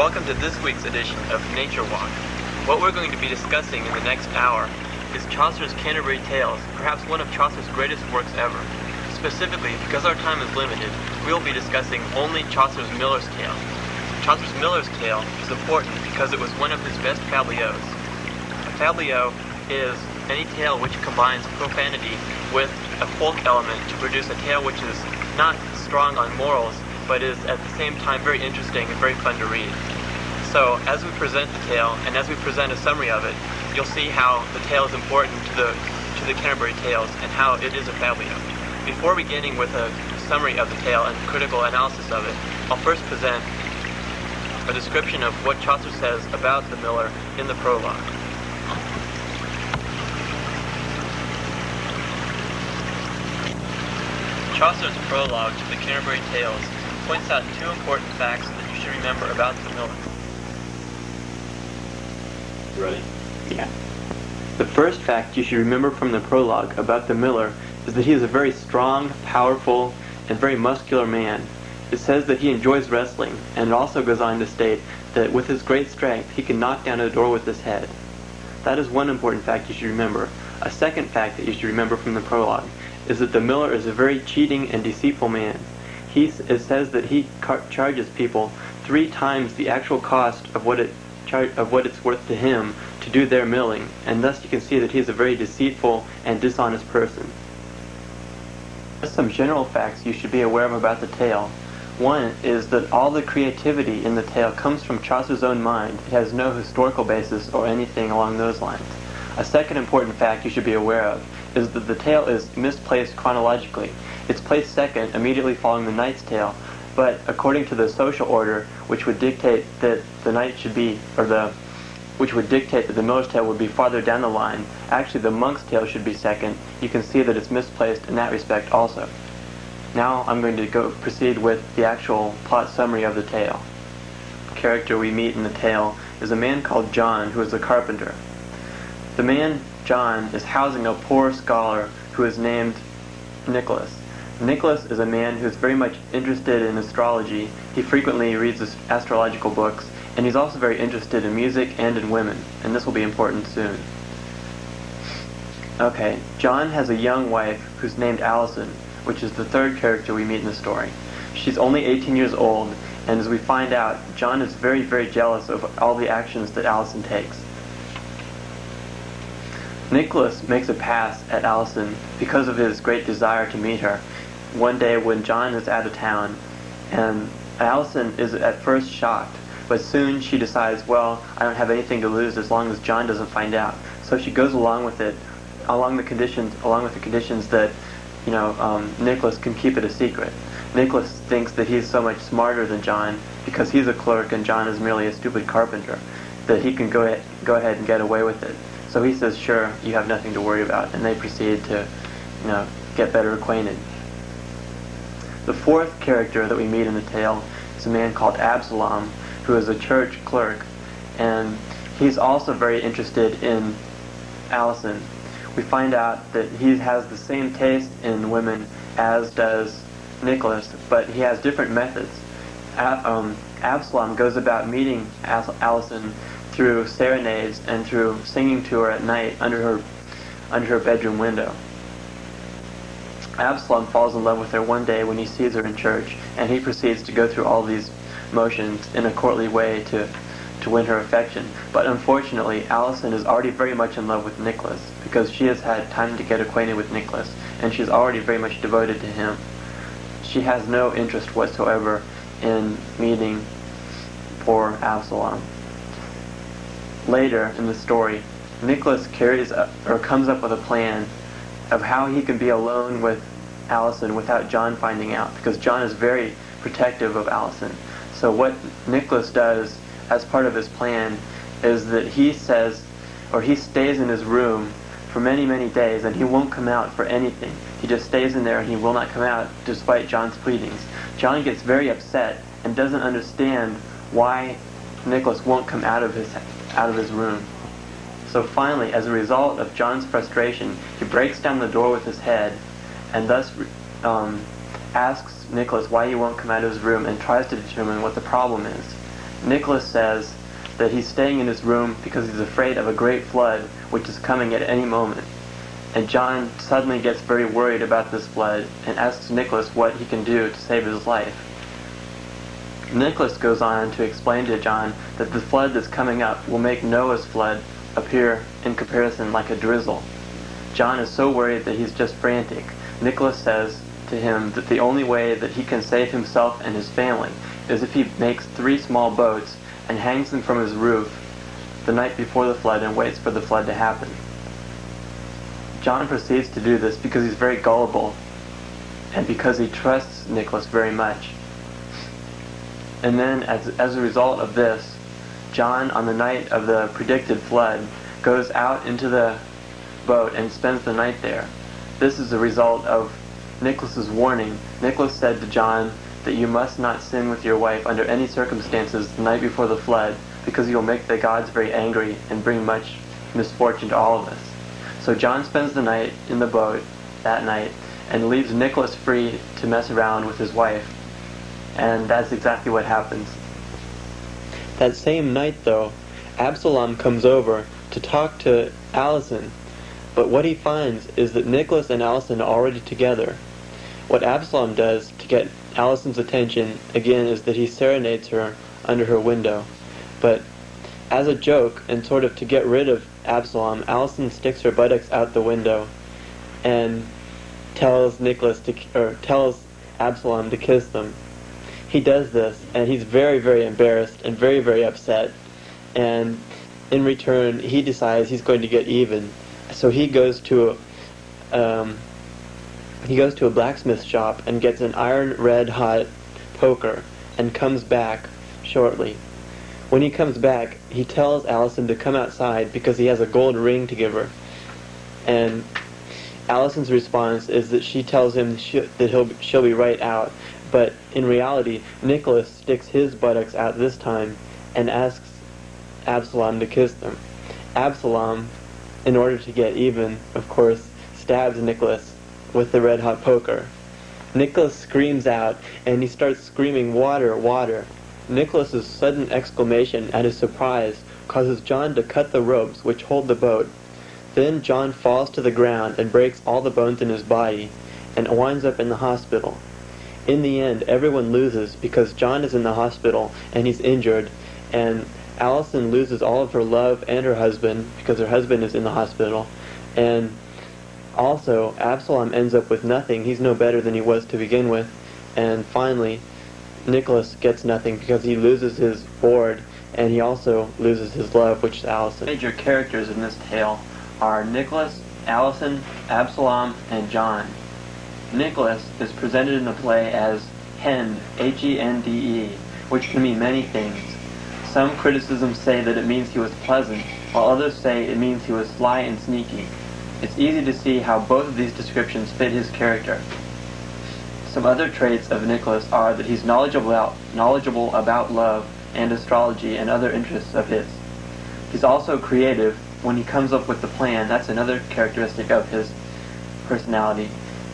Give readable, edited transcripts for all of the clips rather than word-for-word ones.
Welcome to this week's edition of Nature Walk. What we're going to be discussing in the next hour is Chaucer's Canterbury Tales, perhaps one of Chaucer's greatest works ever. Specifically, because our time is limited, we will be discussing only Chaucer's Miller's Tale. Chaucer's Miller's Tale is important because it was one of his best fabliaux. A fabliau is any tale which combines profanity with a folk element to produce a tale which is not strong on morals, but is at the same time very interesting and very fun to read. So as we present the tale, and as we present a summary of it, you'll see how the tale is important to the Canterbury Tales and how it is a fabliau. Before beginning with a summary of the tale and critical analysis of it, I'll first present a description of what Chaucer says about the miller in the prologue. Chaucer's prologue to the Canterbury Tales points out two important facts that you should remember about the miller. You ready? Yeah. The first fact you should remember from the prologue about the miller is that he is a very strong, powerful, and very muscular man. It says that he enjoys wrestling, and it also goes on to state that with his great strength, he can knock down a door with his head. That is one important fact you should remember. A second fact that you should remember from the prologue is that the miller is a very cheating and deceitful man. It says that he charges people 3 times the actual cost of what it's worth to him to do their milling, and thus you can see that he is a very deceitful and dishonest person. Just some general facts you should be aware of about the tale. One is that all the creativity in the tale comes from Chaucer's own mind. It has no historical basis or anything along those lines. A second important fact you should be aware of is that the tale is misplaced chronologically. It's placed second, immediately following the Knight's Tale, but according to the social order, which would dictate that the Knight should be, which would dictate that the Miller's Tale would be farther down the line, actually the Monk's Tale should be second. You can see that it's misplaced in that respect also. Now I'm going to proceed with the actual plot summary of the tale. The character we meet in the tale is a man called John, who is a carpenter. The man, John, is housing a poor scholar who is named Nicholas. Nicholas is a man who is very much interested in astrology. He frequently reads astrological books, and he's also very interested in music and in women, and this will be important soon. Okay, John has a young wife who's named Allison, which is the third character we meet in the story. She's only 18 years old, and as we find out, John is very, very jealous of all the actions that Allison takes. Nicholas makes a pass at Allison because of his great desire to meet her. One day when John is out of town, and Allison is at first shocked, but soon she decides, well, I don't have anything to lose as long as John doesn't find out. So she goes along with it, along with the conditions that, Nicholas can keep it a secret. Nicholas thinks that he's so much smarter than John because he's a clerk and John is merely a stupid carpenter, that he can go ahead and get away with it. So he says, sure, you have nothing to worry about, and they proceed to, get better acquainted. The fourth character that we meet in the tale is a man called Absalom, who is a church clerk, and he's also very interested in Allison. We find out that he has the same taste in women as does Nicholas, but he has different methods. Absalom goes about meeting Allison through serenades and through singing to her at night under her bedroom window. Absalom falls in love with her one day when he sees her in church, and he proceeds to go through all these motions in a courtly way to win her affection. But unfortunately, Allison is already very much in love with Nicholas because she has had time to get acquainted with Nicholas, and she's already very much devoted to him. She has no interest whatsoever in meeting poor Absalom. Later in the story, Nicholas comes up with a plan of how he can be alone with Allison without John finding out, because John is very protective of Allison. So what Nicholas does as part of his plan is that he stays in his room for many, many days, and he won't come out for anything. He just stays in there and he will not come out despite John's pleadings. John gets very upset and doesn't understand why Nicholas won't come out of his room. So finally, as a result of John's frustration, he breaks down the door with his head and thus asks Nicholas why he won't come out of his room and tries to determine what the problem is. Nicholas says that he's staying in his room because he's afraid of a great flood which is coming at any moment. And John suddenly gets very worried about this flood and asks Nicholas what he can do to save his life. Nicholas goes on to explain to John that the flood that's coming up will make Noah's flood appear in comparison like a drizzle. John is so worried that he's just frantic. Nicholas says to him that the only way that he can save himself and his family is if he makes 3 small boats and hangs them from his roof the night before the flood and waits for the flood to happen. John proceeds to do this because he's very gullible and because he trusts Nicholas very much. And then as a result of this, John, on the night of the predicted flood, goes out into the boat and spends the night there. This is a result of Nicholas's warning. Nicholas said to John that you must not sin with your wife under any circumstances the night before the flood, because you'll make the gods very angry and bring much misfortune to all of us. So John spends the night in the boat that night and leaves Nicholas free to mess around with his wife. And that's exactly what happens. That same night, though, Absalom comes over to talk to Allison, but what he finds is that Nicholas and Allison are already together. What Absalom does to get Allison's attention, again, is that he serenades her under her window. But as a joke, and sort of to get rid of Absalom, Allison sticks her buttocks out the window and tells Absalom to kiss them. He does this, and he's very, very embarrassed and very, very upset. And in return, he decides he's going to get even. So he goes to a blacksmith shop and gets an iron red hot poker and comes back shortly. When he comes back, he tells Allison to come outside because he has a gold ring to give her. And Allison's response is that she tells him that she'll be right out. But in reality, Nicholas sticks his buttocks out this time and asks Absalom to kiss them. Absalom, in order to get even, of course, stabs Nicholas with the red-hot poker. Nicholas screams out, and he starts screaming, "Water, water!" Nicholas's sudden exclamation at his surprise causes John to cut the ropes which hold the boat. Then John falls to the ground and breaks all the bones in his body, and winds up in the hospital. In the end, everyone loses because John is in the hospital and he's injured, and Allison loses all of her love and her husband because her husband is in the hospital, and also Absalom ends up with nothing. He's no better than he was to begin with, and finally Nicholas gets nothing because he loses his board, and he also loses his love, which is Allison. Major characters in this tale are Nicholas, Allison, Absalom, and John. Nicholas is presented in the play as Hende, Hende, which can mean many things. Some criticisms say that it means he was pleasant, while others say it means he was sly and sneaky. It's easy to see how both of these descriptions fit his character. Some other traits of Nicholas are that he's knowledgeable about love and astrology and other interests of his. He's also creative. When he comes up with the plan, that's another characteristic of his personality.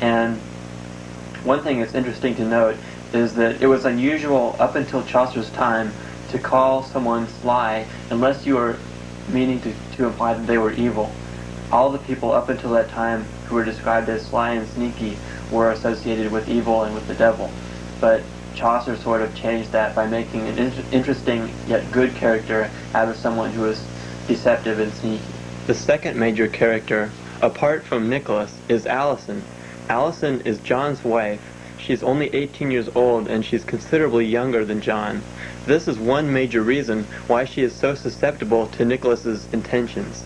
And one thing that's interesting to note is that it was unusual up until Chaucer's time to call someone sly unless you were meaning to imply that they were evil. All the people up until that time who were described as sly and sneaky were associated with evil and with the devil. But Chaucer sort of changed that by making an interesting yet good character out of someone who was deceptive and sneaky. The second major character, apart from Nicholas, is Allison. Allison is John's wife. She's only 18 years old, and she's considerably younger than John. This is one major reason why she is so susceptible to Nicholas's intentions.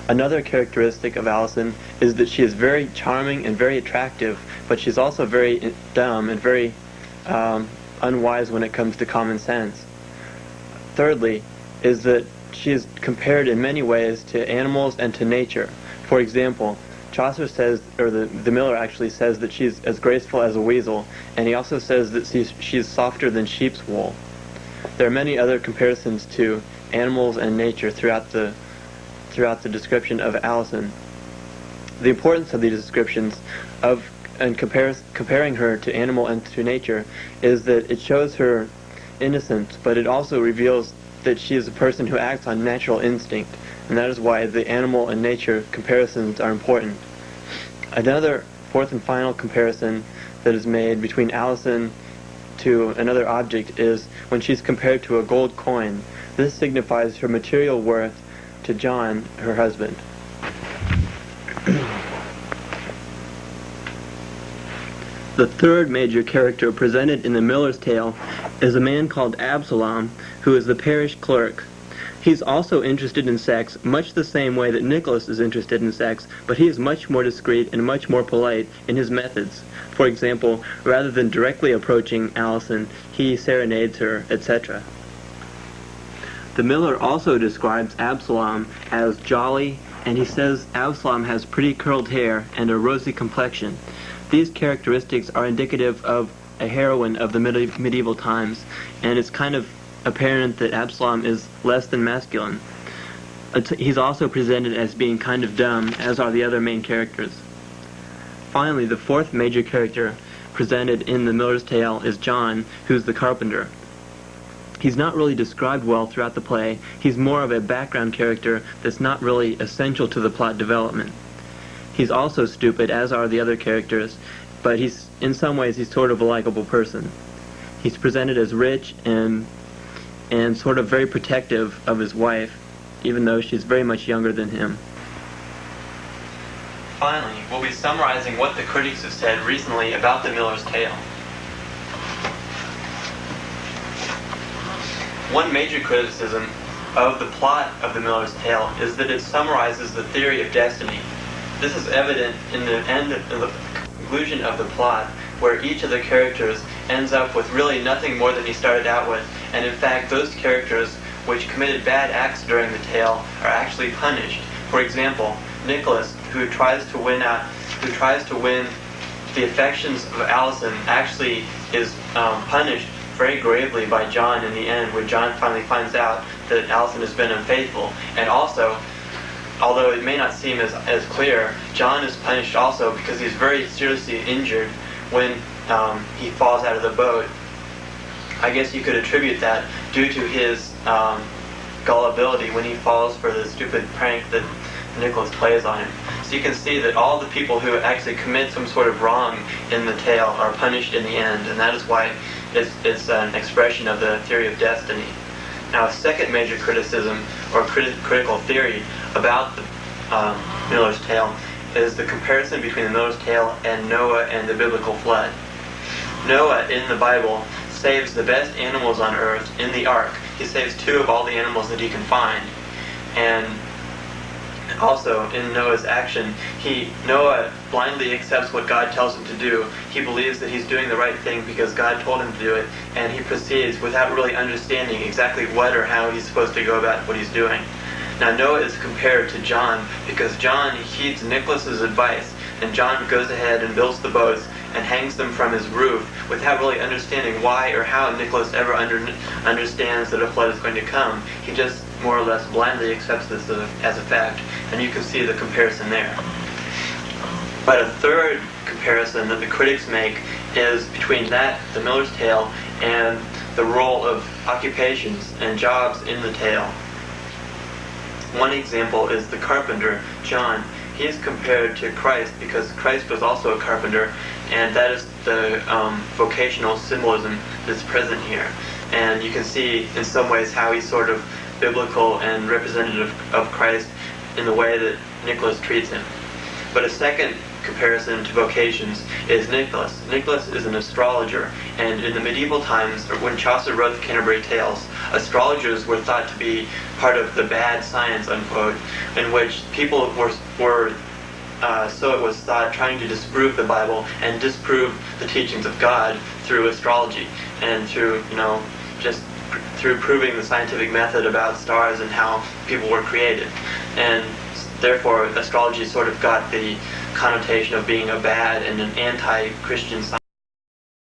Another characteristic of Allison is that she is very charming and very attractive, but she's also very dumb and very unwise when it comes to common sense. Thirdly, is that she is compared in many ways to animals and to nature. For example, Chaucer says, or the miller actually says, that she's as graceful as a weasel, and he also says that she's softer than sheep's wool. There are many other comparisons to animals and nature throughout the description of Allison. The importance of these descriptions and comparing her to animal and to nature is that it shows her innocence, but it also reveals that she is a person who acts on natural instinct, and that is why the animal and nature comparisons are important. Another fourth and final comparison that is made between Allison to another object is when she's compared to a gold coin. This signifies her material worth to John, her husband. The third major character presented in the Miller's Tale is a man called Absalom, who is the parish clerk. He's also interested in sex, much the same way that Nicholas is interested in sex, but he is much more discreet and much more polite in his methods. For example, rather than directly approaching Allison, he serenades her, etc. The Miller also describes Absalom as jolly, and he says Absalom has pretty curled hair and a rosy complexion. These characteristics are indicative of a heroine of the medieval times, and it's kind of apparent that Absalom is less than masculine. He's also presented as being kind of dumb, as are the other main characters. Finally, the fourth major character presented in the Miller's Tale is John, who's the carpenter. He's not really described well throughout the play. He's more of a background character that's not really essential to the plot development. He's also stupid, as are the other characters, but in some ways he's sort of a likable person. He's presented as rich and sort of very protective of his wife, even though she's very much younger than him. Finally, we'll be summarizing what the critics have said recently about the Miller's Tale. One major criticism of the plot of the Miller's Tale is that it summarizes the theory of destiny. This is evident in the conclusion of the plot, where each of the characters ends up with really nothing more than he started out with, and in fact those characters which committed bad acts during the tale are actually punished. For example, Nicholas, who tries to win the affections of Allison, actually is punished very gravely by John in the end, when John finally finds out that Allison has been unfaithful. And also, although it may not seem as clear, John is punished also because he's very seriously injured when he falls out of the boat. I guess you could attribute that due to his gullibility when he falls for the stupid prank that Nicholas plays on him. So you can see that all the people who actually commit some sort of wrong in the tale are punished in the end, and that is why it's an expression of the theory of destiny. Now, a second major criticism or critical theory about the Miller's Tale is the comparison between the Miller's Tale and Noah and the biblical flood. Noah in the Bible saves the best animals on earth in the ark. He saves 2 of all the animals that he can find. And also, in Noah's action, Noah blindly accepts what God tells him to do. He believes that he's doing the right thing because God told him to do it, and he proceeds without really understanding exactly what or how he's supposed to go about what he's doing. Now, Noah is compared to John because John heeds Nicholas's advice, and John goes ahead and builds the boats and hangs them from his roof without really understanding why or how Nicholas ever understands that a flood is going to come. He just more or less blindly accepts this as a fact, and you can see the comparison there. But a third comparison that the critics make is between the Miller's Tale, and the role of occupations and jobs in the tale. One example is the carpenter, John. He is compared to Christ because Christ was also a carpenter, and that is the vocational symbolism that's present here. And you can see in some ways how he's sort of biblical and representative of Christ in the way that Nicholas treats him. But a second comparison to vocations is Nicholas. Nicholas is an astrologer, and in the medieval times, when Chaucer wrote the Canterbury Tales, astrologers were thought to be part of the bad science, unquote, in which people were so it was thought, trying to disprove the Bible and disprove the teachings of God through astrology and through, just through proving the scientific method about stars and how people were created. And therefore, astrology sort of got the connotation of being a bad and an anti-Christian science.